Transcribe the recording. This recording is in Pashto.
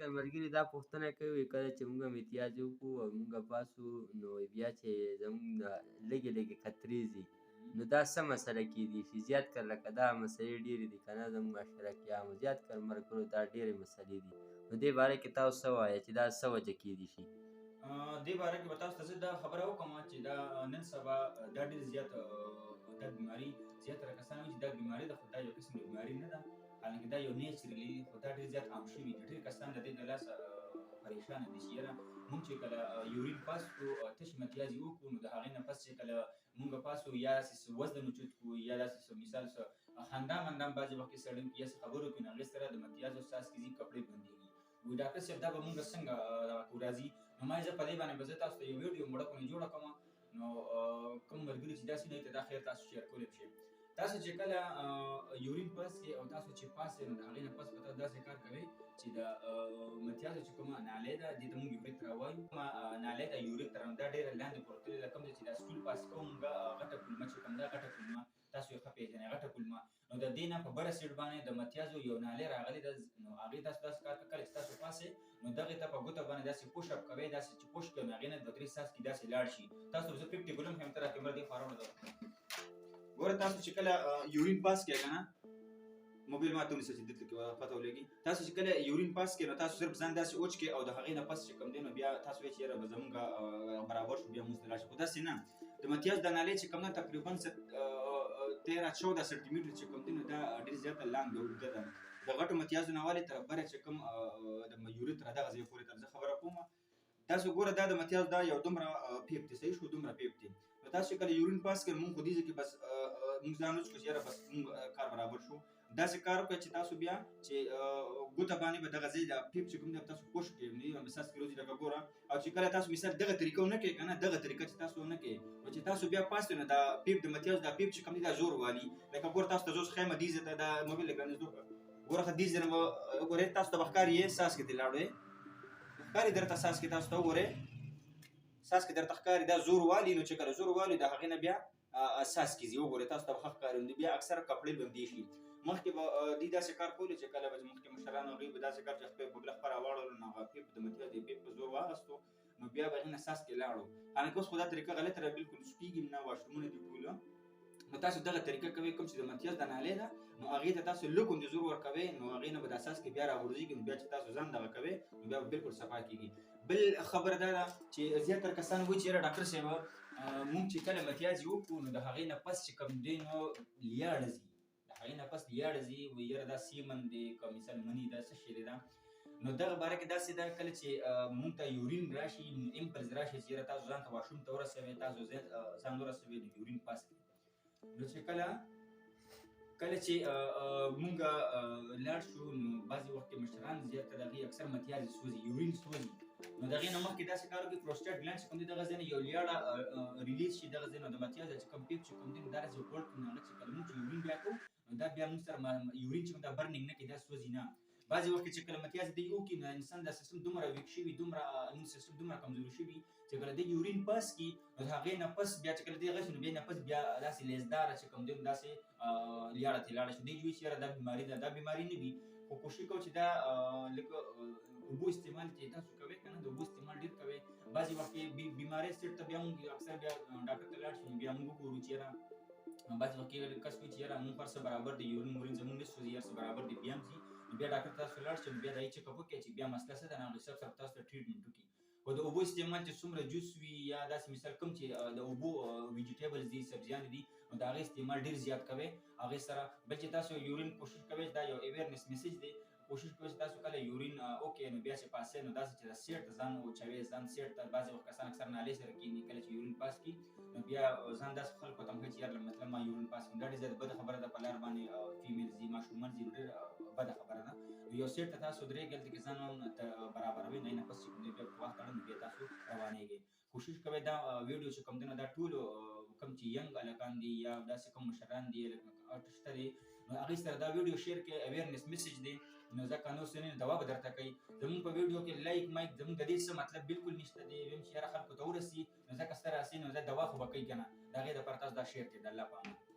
کړ ملګري دا پوښتنه کوي کله چې موږ امتیاز وکړو او موږ پاسو نو بیا چې زموږ لږې لږې کترې ځي نو دا څه مسله کیدی شي زیات کړ لکه دا مسلې ډېرې دي که نه زموږ اشتراکیانو زیات کړ ملګرو دا ډېرې مسلې دي نو دې باره کې تاسو څه وایه چې دا څه وجه کیدی شي دې باره کې به تاسو ته زه دا خبره وکړم چې دا نن سبا دا ډېر زیات دا بیماري زیاتره کسان وایي چې دا بیماري ده خو دا یو قسم بیماري نه ده حالانکه دا یو نیچرلي دي خو دا ډېر زیات عام شوي دي ډېر کسان د دې د لاسه پریشانه دي چې یاره مونږ چې کله یورین پاس کړو تش امتیاز یې وکړو نو د هغې نه پس چې کله مونږ پاس کړو یا داسې وزن اوچت کړو یا داسې مثال خندام اندام بعضې وخت کې سړی یا څه خبرو کوي نو هغې سره د امتیازو څاڅکي ځي کپړې بندېږي وایي ډاکټر صاحب دا به مونږ څنګه دغه کړو راځي نو ما زه په دې باندې به زه تاسو ته یو ویډیو مړه کونې جوړه کړم نو کوم ملګري چې داسې نه وي ته دا خیر تاسو شیر کولی شئ تاسو چې کله یورین پاس کې او تاسو چې پاس یې نو د هغې نه پس به تاسو داسې کار کوئ چې د امتیازو چې کومه نالۍ ده دې ته مونږ یوریتر وایو کومه نالۍ ده یوریتر دا ډېره لاندې پورته تللې ده کوم ځای چې دا سټول پاس کوو مونږ غټه کولمه چې کوم ده غټه کولمه تاسو یې ښه پېژنئ غټه کولمه نو د دې نه په بره سیټ باندې د امتیازو یو نالۍ راغلې ده نو هغې تاسو داسې کار کله چې تاسو پاس یې نو دغې ته په ګوته باندې داسې پوش اپ کوئ داسې چې پوش کړئ نو هغې نه دوه درې څاڅکي داسې لاړ شي تاسو زه 50 ګلم ښیم ته را کیمره دې خوا راوړه ګوره تاسو چې کله یورین پاس کړئ که نه موبایل ماته ونیسه چې دلته کې پته ولګي تاسو چې کله یورین پاس کړئ نو تاسو صرف ځان داسې اوچ کړئ او د هغې نه پس چې کوم دی نو بیا تاسو وایئ چې یاره به زمونږ برابر شو بیا مونځ ته لاړ شي خو داسې نه د امتیاز د نالۍ چې کوم ده تقریبا 13-14 سانتي متر چې کوم دی نو دا ډېر زیاته لاندې اوږده ده د غټو امتیازو نه والې تر بره چې کوم د یوریتر دغه ځای پورې تر زه خبره کوم تاسو ګوره دا د امتیاز دا یو دومره پیپ دی صحیح شو دومره پیپ دی نو تاسو چې کله یورین پاس کړئ مونږ خو دې ځای کې بس مونږ ځان وچ کړو چې یاره بس مونږ کار برابر شو داسې کار وکړئ چې تاسو بیا چې ګوته باندې به دغه ځای د پیپ چې کوم دی تاسو پوش کړئ نو مثال روزي لکه ګوره او چې کله تاسو مثال دغه طریقه ونه کوئ که نه دغه طریقه چې تاسو ونه کوئ نو چې تاسو بیا پاس کړئ نو دا پیپ د امتیاز دا پیپ چې کوم دی دا زور والي لکه ګوره تاسو ته زه اوس ښیم دې ځای ته دا موبایل لږ رانږدې وکړه ګوره ښه دې ځای نه به وګورئ تاسو ته به ښکاري څاڅکي ترې لاړو ښکاري درته څاڅکي تاسو ته وګورئ څاڅکي درته ښکاري دا زور والي نو چې کله زور والي د هغې نه بیا څاڅکي ځي وګورئ تاسو ته به ښه ښکاري نو بیا اکثره کپړې بندې شي مخکې به دوی داسې کار کولو چې کله به مخکې مشران هغوی به داسې کار چې خپل ببله خپه راواړولو نو هغه پیپ د امتیاز د پیپ په زور واخیستو نو بیا به هغې نه څاڅکي لاړو حالانکه اوس خو دا طریقه غلطه ده بلکل سپېږي نه واشرومونه دي ټوله نو تاسو دغه طریقه کوئ کوم چې د امتیاز د نالۍ ده نو هغې ته تاسو لږ غوندې زور ورکوئ نو هغې نه به دا څاڅکي بیا راغورځېږي نو بیا چې تاسو ځان دغه کوئ نو بیا به بلکل صفا کېږي بل خبره دا ده چې زیاتره کسان وایي چې یاره ډاکټر صاحب مونږ چې کله امتیاز یې وکړو نو د هغې نه پس چې کوم دی نو لیاړه ځي د هغې نه پس لیاړه ځي وایي یاره دا سیمن دی که مثال مني دا څه شی دی دا نو دغه باره کې داسې ده کله چې مونږ ته یورین راشي امپلس راشي چې یاره تاسو ځان ته واشروم ته ورسوئ تاسو ځان ورسوئ د یورین پاس کړئ نو چې کله چې مونږ لاړ شو نو بعضې وخت کې مشران زیاته د هغې اکثر متیاز یې سوځي یورین سوځي نو د هغې نه مخکې داسې کار وکړي پروسټیټ ګلانډ چې کوم دی دغه ځای نه یو لیاړه ریلیز شي دغه ځای نه د متیاز چې کوم پیپ چې کوم دی نو دا داسې ورکول کړو نو هغه چې کله مونږ چې یورین بیا کوو نو دا بیا مونږ سره یورین چې کوم دا برنینګ نه کوي دا سوځي نه بعضې وخت کې چې کله متیاز دی وکړي نو انسان دا سیستم دومره ویک شوي دومره امون سیستم دومره کمزوري شوي چې کله دی یورین پاس کړي نو د هغې نه پس بیا چې کله دی غشي نو بیا نه پس بیا داسې لیزداره چې کوم دی نو داسې لیاړه ترې لاړه شي دی وایي چې یاره دا بیماري ده دا بیماري نه وي خو کوشش کوو چې دا لږ اوبو استعمال چې تاسو کوئ که نه د اوبو استعمال ډېر کوئ بعضې وخت کې بیمارۍ سیټ ته بیا مونږ اکثر بیا ډاکټر ته لاړ شو نو بیا مونږ وګورو چې یاره بعضې وخت کې کس وایي چې یاره مونږ هر څه برابر دی یورین مورین زمونږ نه سوځي هر څه برابر دی بیا هم ځي نو بیا ډاکټر ته تاسو لاړ شئ نو بیا د هغې چیک اپ وکړئ چې بیا مسله څه ده نو هغې سره تاسو ته ټریټمنټ وکړي خو د اوبو استعمال چې څومره جوس وي یا داسې مثال کوم چې د اوبو ویجیټیبلز دي سبزیانې دي نو د هغې استعمال ډېر زیات کوئ هغې سره بل چې تاسو یورین کوشش کوئ دا یو اویرنس میسیج دی کوشش کوئ چې تاسو کله یورین اوکې نو بیا چې پاسئ نو داسې چې د سیټ ته ځان وچوئ ځان سیټ ته بعضې وخت کسان اکثر نالۍ سره کښېني کله چې یورین پاس کړي نو بیا ځان داسې خلکو ته هم ښایي چې یاره مطلب ما یورین پاس کړم دا ډېر زیات بده خبره ده په لار باندې فیمیل ځي ماشومان ځي نو ډېر بده خبره ده نو یو سیټ ته تاسو درېږئ هلته کې ځان برابروئ نو نه پس چې کوم دی بیا په وخت اړه نو بیا تاسو روانېږئ کوشش کوئ دا ویډیو چې کوم دی نو دا ټولو کوم چې ینګ هلکان دي یا داسې کوم مشران دي شته دي نو هغوی سره دا ویډیو شیر کړئ اویرنس میسیج دی نو ځکه نور څه نه دوا به درته کوي زمونږ په ویډیو کې لایک مایک زمونږ د دې څه مطلب بالکل نشته دی ویم چې یاره خلکو ته ورسي نو ځکه ستاسو نو زه دوا خو به کوي که نه د هغې دپاره تاسو دا شیر کړئ د الله په امان